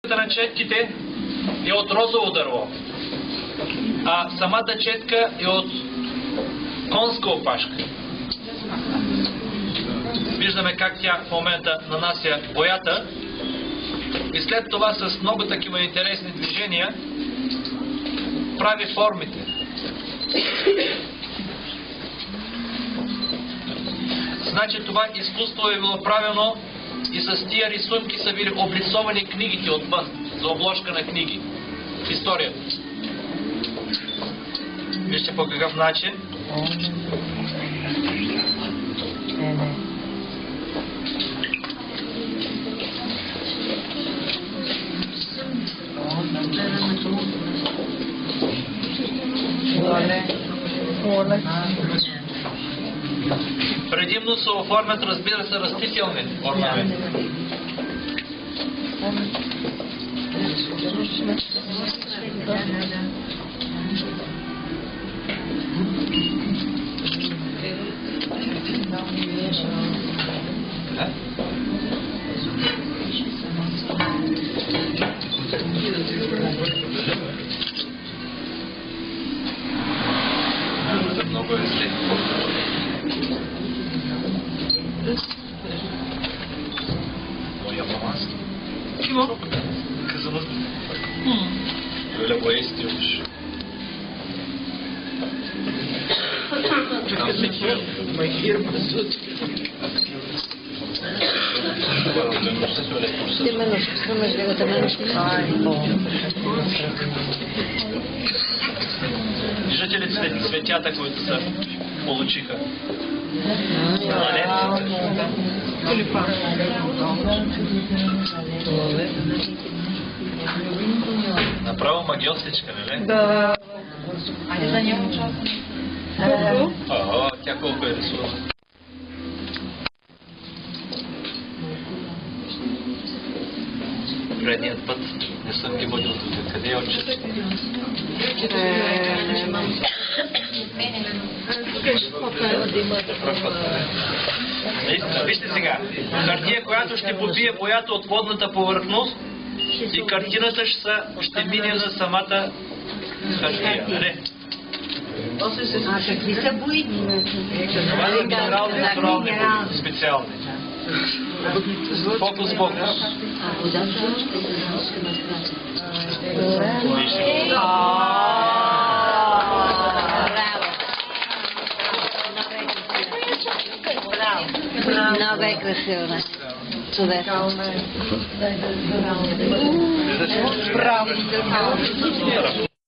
На четките е от розово дърво, а самата четка е от конска опашка. Виждаме как тя в момента нанася боята и след това с много такива интересни движения прави формите. Значи това изкуство е било правено и с тия рисунки са били облицовани книгите отвън, за обложка на книги. В историята. Вижте по какъв начин. Предимно се оформят, разбира се, растителни орнаменти. Много е след. Моя мамански. Чего? Казалось бы. Öyle boya istiyormuş. Tam sekiyor. Виждате ли цветята, които се получиха? Тулипан. Направо магиосечка, нали? Да. А не за него участва? Ага, тя колко е рисувала. Предният път не съм ги водил тук. Къде е отчет? Вижте сега. Хартия, която ще побие боята от водната повърхност и картината ще мине на самата хартия. А какви са бои? Това са минерални натурални бои. Специални. Фокус. Много е красиво. Чудесно. Браво.